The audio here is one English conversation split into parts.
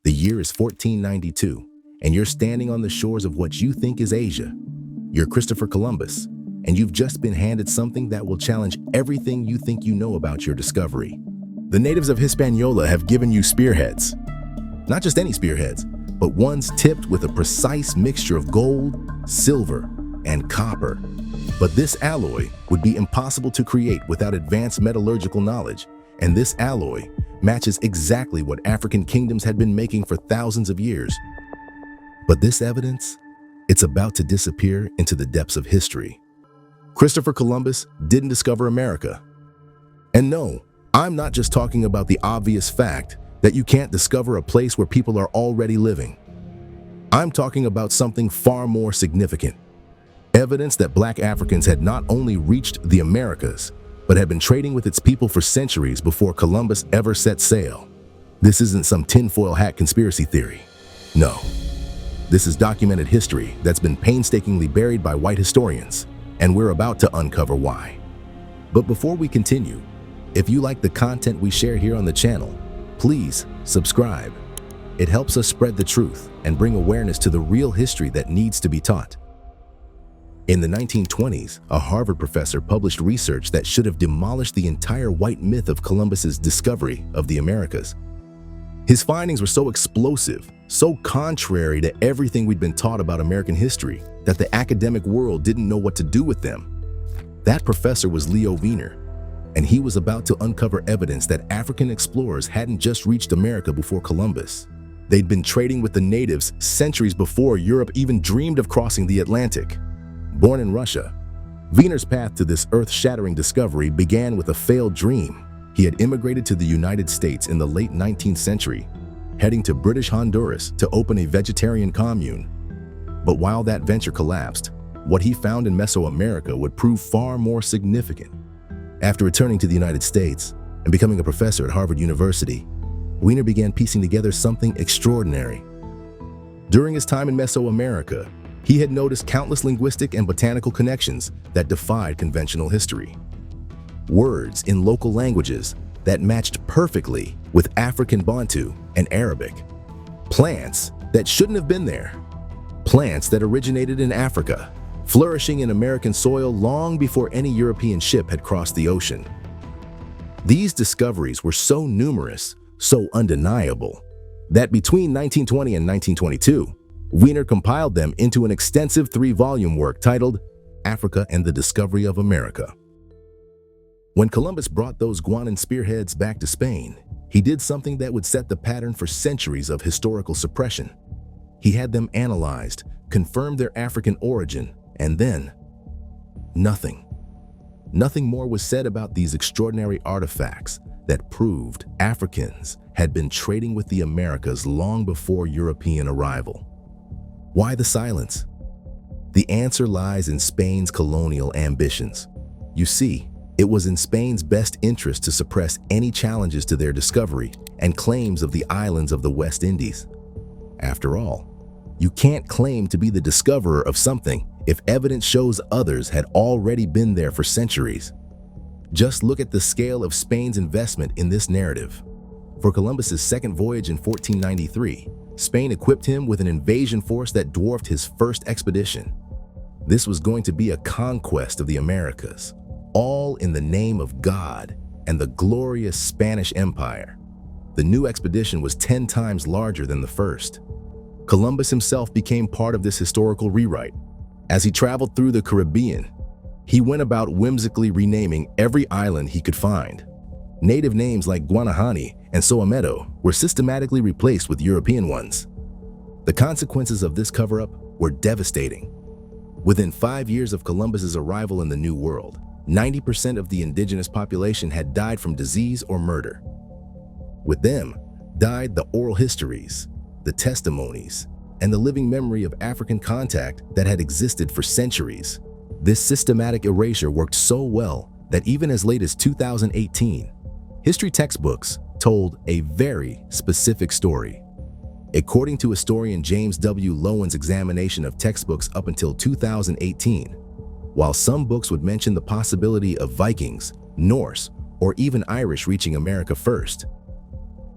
The year is 1492, and you're standing on the shores of what you think is Asia. You're Christopher Columbus, and you've just been handed something that will challenge everything you think you know about your discovery. The natives of Hispaniola have given you spearheads. Not just any spearheads, but ones tipped with a precise mixture of gold, silver, and copper. But this alloy would be impossible to create without advanced metallurgical knowledge, and this alloy matches exactly what African kingdoms had been making for thousands of years. But this evidence, it's about to disappear into the depths of history. Christopher Columbus didn't discover America. And no, I'm not just talking about the obvious fact that you can't discover a place where people are already living. I'm talking about something far more significant. Evidence that Black Africans had not only reached the Americas, but had been trading with its people for centuries before Columbus ever set sail. This isn't some tinfoil hat conspiracy theory. No, this is documented history that's been painstakingly buried by white historians, and we're about to uncover why. But before we continue, if you like the content we share here on the channel, please subscribe. It helps us spread the truth and bring awareness to the real history that needs to be taught. In the 1920s, a Harvard professor published research that should have demolished the entire white myth of Columbus's discovery of the Americas. His findings were so explosive, so contrary to everything we'd been taught about American history, that the academic world didn't know what to do with them. That professor was Wiener, and he was about to uncover evidence that African explorers hadn't just reached America before Columbus. They'd been trading with the natives centuries before Europe even dreamed of crossing the Atlantic. Born in Russia, Wiener's path to this earth-shattering discovery began with a failed dream. He had immigrated to the United States in the late 19th century, heading to British Honduras to open a vegetarian commune. But while that venture collapsed, what he found in Mesoamerica would prove far more significant. After returning to the United States and becoming a professor at Harvard University, Wiener began piecing together something extraordinary. During his time in Mesoamerica, he had noticed countless linguistic and botanical connections that defied conventional history. Words in local languages that matched perfectly with African Bantu and Arabic. Plants that shouldn't have been there. Plants that originated in Africa, flourishing in American soil long before any European ship had crossed the ocean. These discoveries were so numerous, so undeniable, that between 1920 and 1922, Wiener compiled them into an extensive 3-volume work titled Africa and the Discovery of America. When Columbus brought those Guanan spearheads back to Spain, he did something that would set the pattern for centuries of historical suppression. He had them analyzed, confirmed their African origin, and then nothing. Nothing more was said about these extraordinary artifacts that proved Africans had been trading with the Americas long before European arrival. Why the silence? The answer lies in Spain's colonial ambitions. You see, it was in Spain's best interest to suppress any challenges to their discovery and claims of the islands of the West Indies. After all, you can't claim to be the discoverer of something if evidence shows others had already been there for centuries. Just look at the scale of Spain's investment in this narrative. For Columbus's second voyage in 1493, Spain equipped him with an invasion force that dwarfed his first expedition. This was going to be a conquest of the Americas, all in the name of God and the glorious Spanish Empire. The new expedition was 10 times larger than the first. Columbus himself became part of this historical rewrite. As he traveled through the Caribbean, he went about whimsically renaming every island he could find. Native names like Guanahani and Soameto were systematically replaced with European ones. The consequences of this cover-up were devastating. Within 5 years of Columbus's arrival in the New World, 90% of the indigenous population had died from disease or murder. With them died the oral histories, the testimonies, and the living memory of African contact that had existed for centuries. This systematic erasure worked so well that even as late as 2018, history textbooks told a very specific story. According to historian James W. Lowen's examination of textbooks up until 2018, while some books would mention the possibility of Vikings, Norse, or even Irish reaching America first,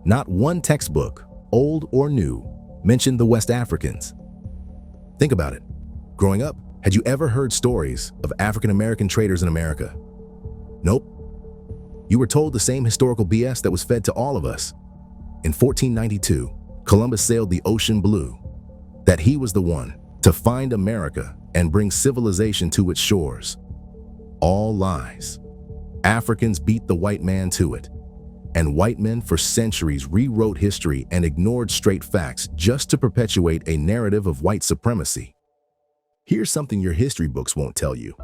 not one textbook old or new, mentioned the West Africans. Think about it. Growing up, had you ever heard stories of African American traders in America? Nope. You were told the same historical BS that was fed to all of us. In 1492, Columbus sailed the ocean blue, that he was the one to find America and bring civilization to its shores. All lies. Africans beat the white man to it, and white men for centuries rewrote history and ignored straight facts just to perpetuate a narrative of white supremacy. Here's something your history books won't tell you.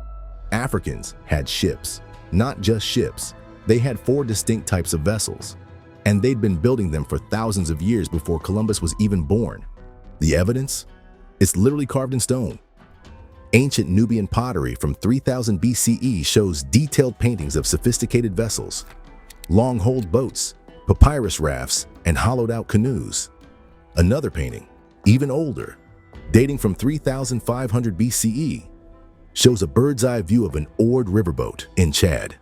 Africans had ships. Not just ships. They had 4 distinct types of vessels, and they'd been building them for thousands of years before Columbus was even born. The evidence? It's literally carved in stone. Ancient Nubian pottery from 3000 BCE shows detailed paintings of sophisticated vessels, long-holed boats, papyrus rafts, and hollowed-out canoes. Another painting, even older, dating from 3500 BCE, shows a bird's-eye view of an oared riverboat in Chad.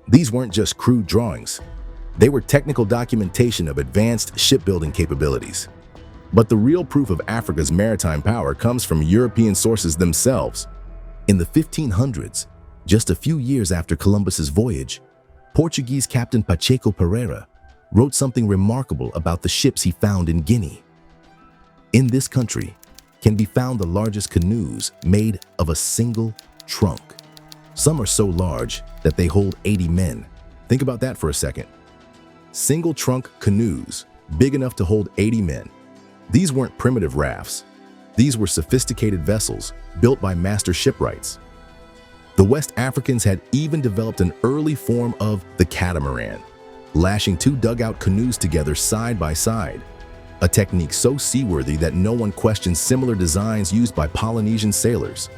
These weren't just crude drawings. They were technical documentation of advanced shipbuilding capabilities. But the real proof of Africa's maritime power comes from European sources themselves. In the 1500s, just a few years after Columbus's voyage, Portuguese Captain Pacheco Pereira wrote something remarkable about the ships he found in Guinea. In this country can be found the largest canoes made of a single trunk. Some are so large that they hold 80 men. Think about that for a second. Single trunk canoes, big enough to hold 80 men. These weren't primitive rafts. These were sophisticated vessels built by master shipwrights. The West Africans had even developed an early form of the catamaran, lashing 2 dugout canoes together side by side, a technique so seaworthy that no one questions similar designs used by Polynesian sailors.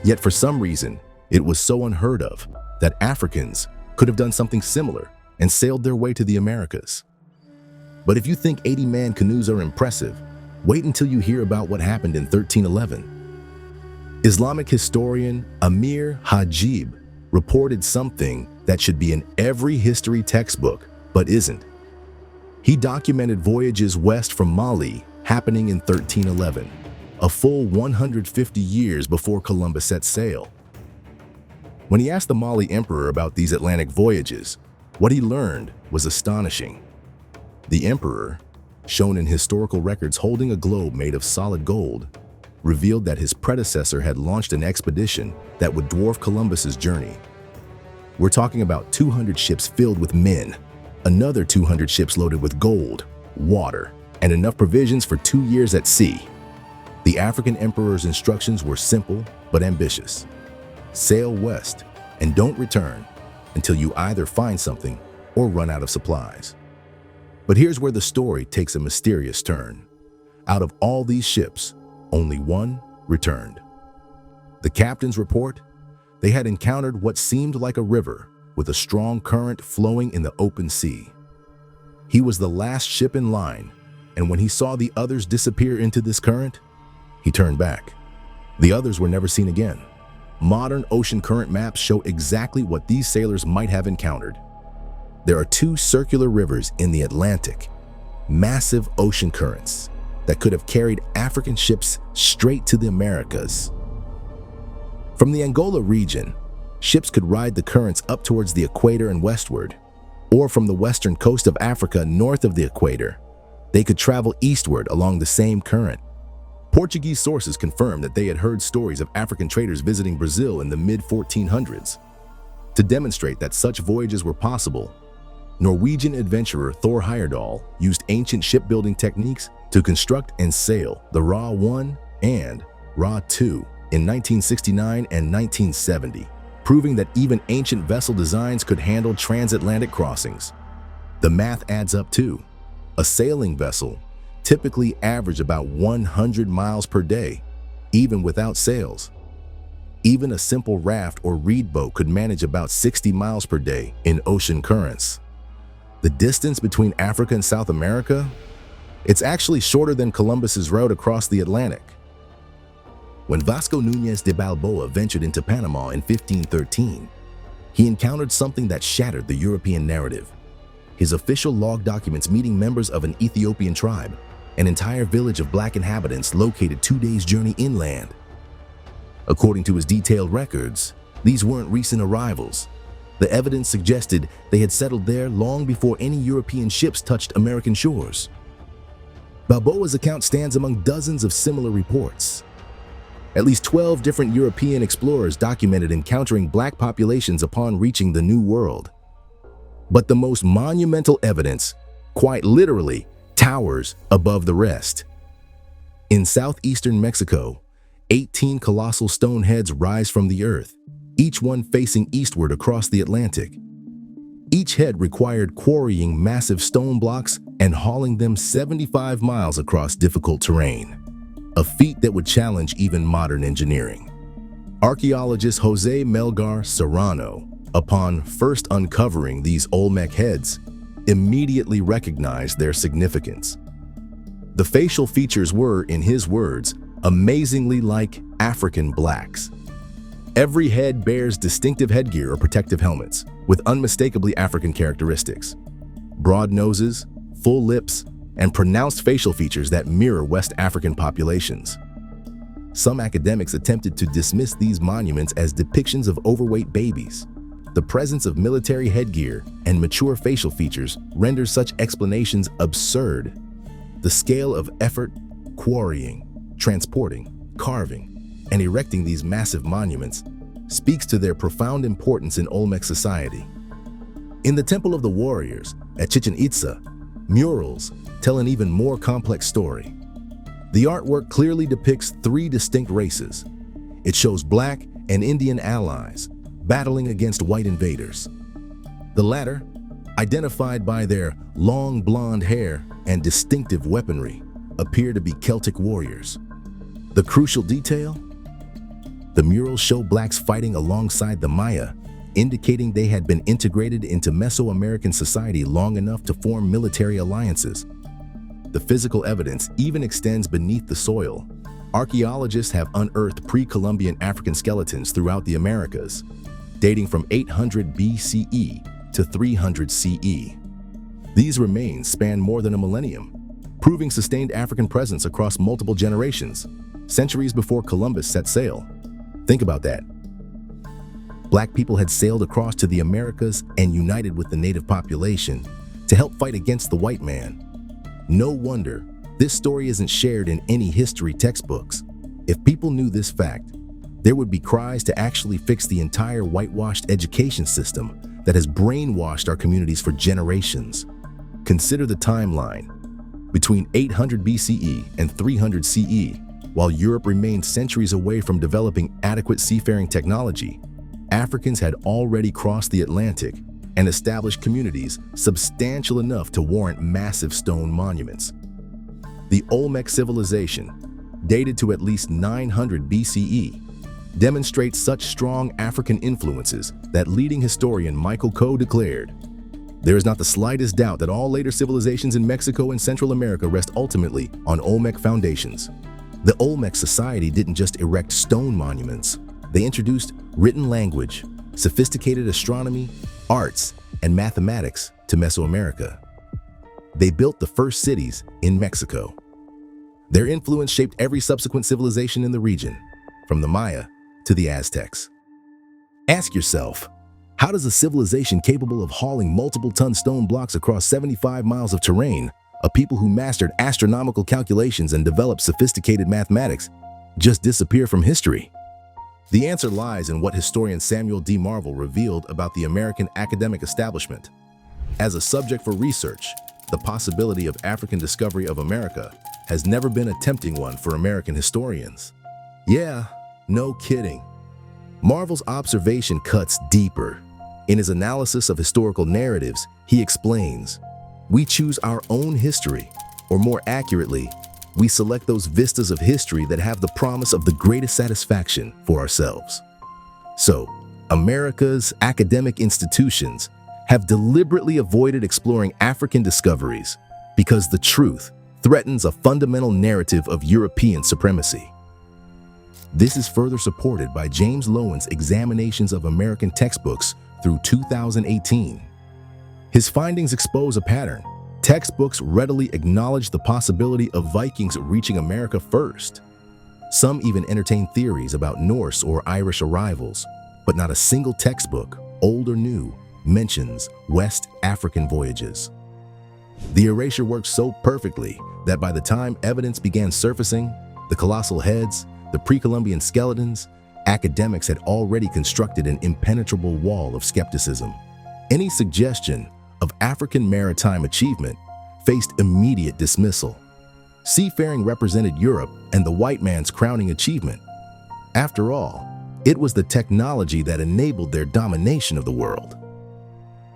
Yet for some reason, it was so unheard of that Africans could have done something similar and sailed their way to the Americas. But if you think 80-man canoes are impressive, wait until you hear about what happened in 1311. Islamic historian Amir Hajib reported something that should be in every history textbook, but isn't. He documented voyages west from Mali happening in 1311, a full 150 years before Columbus set sail. When he asked the Mali emperor about these Atlantic voyages, what he learned was astonishing. The emperor, shown in historical records holding a globe made of solid gold, revealed that his predecessor had launched an expedition that would dwarf Columbus's journey. We're talking about 200 ships filled with men, another 200 ships loaded with gold, water, and enough provisions for 2 years at sea. The African emperor's instructions were simple but ambitious. Sail west and don't return until you either find something or run out of supplies. But here's where the story takes a mysterious turn. Out of all these ships, only one returned. The captain's report? They had encountered what seemed like a river with a strong current flowing in the open sea. He was the last ship in line, and when he saw the others disappear into this current, he turned back. The others were never seen again. Modern ocean current maps show exactly what these sailors might have encountered. There are 2 circular rivers in the Atlantic, massive ocean currents that could have carried African ships straight to the Americas. From the Angola region, ships could ride the currents up towards the equator and westward, or from the western coast of Africa north of the equator, they could travel eastward along the same current. Portuguese sources confirmed that they had heard stories of African traders visiting Brazil in the mid-1400s. To demonstrate that such voyages were possible, Norwegian adventurer Thor Heyerdahl used ancient shipbuilding techniques to construct and sail the Ra 1 and Ra 2 in 1969 and 1970, proving that even ancient vessel designs could handle transatlantic crossings. The math adds up too. A sailing vessel typically average about 100 miles per day, even without sails. Even a simple raft or reed boat could manage about 60 miles per day in ocean currents. The distance between Africa and South America? It's actually shorter than Columbus's route across the Atlantic. When Vasco Núñez de Balboa ventured into Panama in 1513, he encountered something that shattered the European narrative. his official log documents meeting members of an Ethiopian tribe, an entire village of black inhabitants located 2 days' journey inland. According to his detailed records, these weren't recent arrivals. The evidence suggested they had settled there long before any European ships touched American shores. Balboa's account stands among dozens of similar reports. At least 12 different European explorers documented encountering black populations upon reaching the New World. But the most monumental evidence, quite literally, towers above the rest. In southeastern Mexico, 18 colossal stone heads rise from the earth, each one facing eastward across the Atlantic. Each head required quarrying massive stone blocks and hauling them 75 miles across difficult terrain, a feat that would challenge even modern engineering. Archaeologist Jose Melgar Serrano, upon first uncovering these Olmec heads, immediately recognized their significance. The facial features were, in his words, amazingly like African blacks. Every head bears distinctive headgear or protective helmets, with unmistakably African characteristics. Broad noses, full lips, and pronounced facial features that mirror West African populations. Some academics attempted to dismiss these monuments as depictions of overweight babies. The presence of military headgear and mature facial features renders such explanations absurd. The scale of effort, quarrying, transporting, carving, and erecting these massive monuments speaks to their profound importance in Olmec society. In the Temple of the Warriors at Chichen Itza, murals tell an even more complex story. The artwork clearly depicts three distinct races. It shows black and Indian allies battling against white invaders. The latter, identified by their long blonde hair and distinctive weaponry, appear to be Celtic warriors. The crucial detail? The murals show blacks fighting alongside the Maya, indicating they had been integrated into Mesoamerican society long enough to form military alliances. The physical evidence even extends beneath the soil. Archaeologists have unearthed pre-Columbian African skeletons throughout the Americas, dating from 800 BCE to 300 CE. These remains span more than a millennium, proving sustained African presence across multiple generations, centuries before Columbus set sail. Think about that. Black people had sailed across to the Americas and united with the native population to help fight against the white man. No wonder this story isn't shared in any history textbooks. If people knew this fact, there would be cries to actually fix the entire whitewashed education system that has brainwashed our communities for generations. Consider the timeline. Between 800 BCE and 300 CE, while Europe remained centuries away from developing adequate seafaring technology, Africans had already crossed the Atlantic and established communities substantial enough to warrant massive stone monuments. The Olmec civilization, dated to at least 900 BCE, demonstrates such strong African influences that leading historian Michael Coe declared, "There is not the slightest doubt that all later civilizations in Mexico and Central America rest ultimately on Olmec foundations." The Olmec society didn't just erect stone monuments. They introduced written language, sophisticated astronomy, arts, and mathematics to Mesoamerica. They built the first cities in Mexico. Their influence shaped every subsequent civilization in the region, from the Maya to the Aztecs. Ask yourself, how does a civilization capable of hauling multiple-ton stone blocks across 75 miles of terrain, a people who mastered astronomical calculations and developed sophisticated mathematics, just disappear from history? The answer lies in what historian Samuel D. Marvel revealed about the American academic establishment. As a subject for research, the possibility of African discovery of America has never been a tempting one for American historians. Yeah, no kidding. Marvel's observation cuts deeper. In his analysis of historical narratives, he explains, "We choose our own history, or more accurately, we select those vistas of history that have the promise of the greatest satisfaction for ourselves." So, America's academic institutions have deliberately avoided exploring African discoveries because the truth threatens a fundamental narrative of European supremacy. This is further supported by James Lowen's examinations of American textbooks through 2018. His findings expose a pattern. Textbooks readily acknowledge the possibility of Vikings reaching America first. Some even entertain theories about Norse or Irish arrivals, but not a single textbook, old or new, mentions West African voyages. The erasure worked so perfectly that by the time evidence began surfacing, the colossal heads, the pre-Columbian skeletons, academics had already constructed an impenetrable wall of skepticism. Any suggestion of African maritime achievement faced immediate dismissal. Seafaring represented Europe and the white man's crowning achievement. After all, it was the technology that enabled their domination of the world.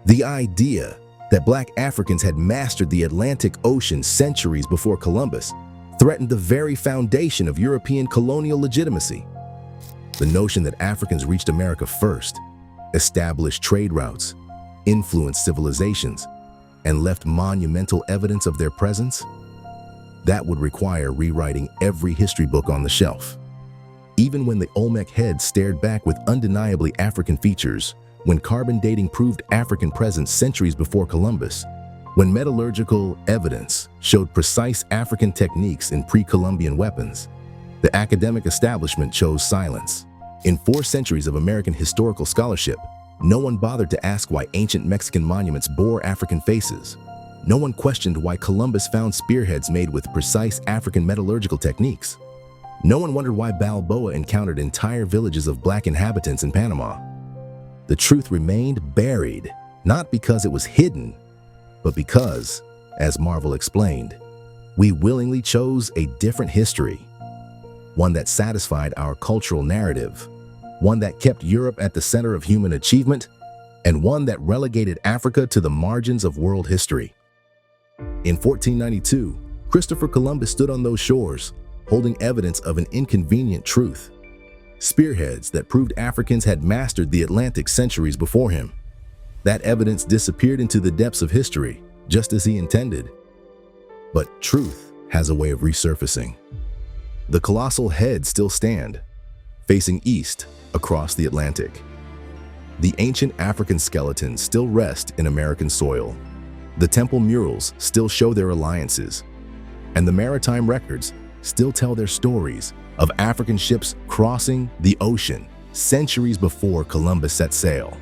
The idea that Black Africans had mastered the Atlantic Ocean centuries before Columbus threatened the very foundation of European colonial legitimacy. The notion that Africans reached America first, established trade routes, influenced civilizations, and left monumental evidence of their presence, that would require rewriting every history book on the shelf. Even when the Olmec heads stared back with undeniably African features, when carbon dating proved African presence centuries before Columbus, when metallurgical evidence showed precise African techniques in pre-Columbian weapons, the academic establishment chose silence. In 4 centuries of American historical scholarship, no one bothered to ask why ancient Mexican monuments bore African faces. No one questioned why Columbus found spearheads made with precise African metallurgical techniques. No one wondered why Balboa encountered entire villages of Black inhabitants in Panama. The truth remained buried, not because it was hidden, but because, as Marvel explained, we willingly chose a different history, one that satisfied our cultural narrative, one that kept Europe at the center of human achievement, and one that relegated Africa to the margins of world history. In 1492, Christopher Columbus stood on those shores, holding evidence of an inconvenient truth: spearheads that proved Africans had mastered the Atlantic centuries before him. That evidence disappeared into the depths of history, just as he intended. But truth has a way of resurfacing. The colossal heads still stand, facing east across the Atlantic. The ancient African skeletons still rest in American soil. The temple murals still show their alliances, and the maritime records still tell their stories of African ships crossing the ocean centuries before Columbus set sail.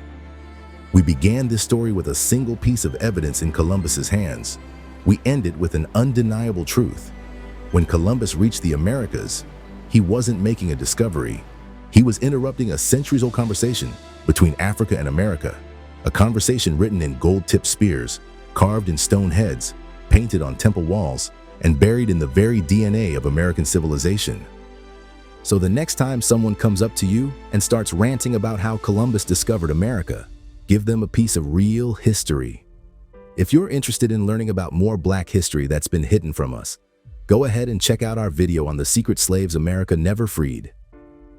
We began this story with a single piece of evidence in Columbus's hands. We end it with an undeniable truth. When Columbus reached the Americas, he wasn't making a discovery. He was interrupting a centuries-old conversation between Africa and America, a conversation written in gold-tipped spears, carved in stone heads, painted on temple walls, and buried in the very DNA of American civilization. So the next time someone comes up to you and starts ranting about how Columbus discovered America, give them a piece of real history. If you're interested in learning about more Black history that's been hidden from us, go ahead and check out our video on the secret slaves America never freed.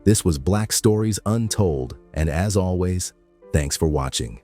This was Black Stories Untold, and as always, thanks for watching.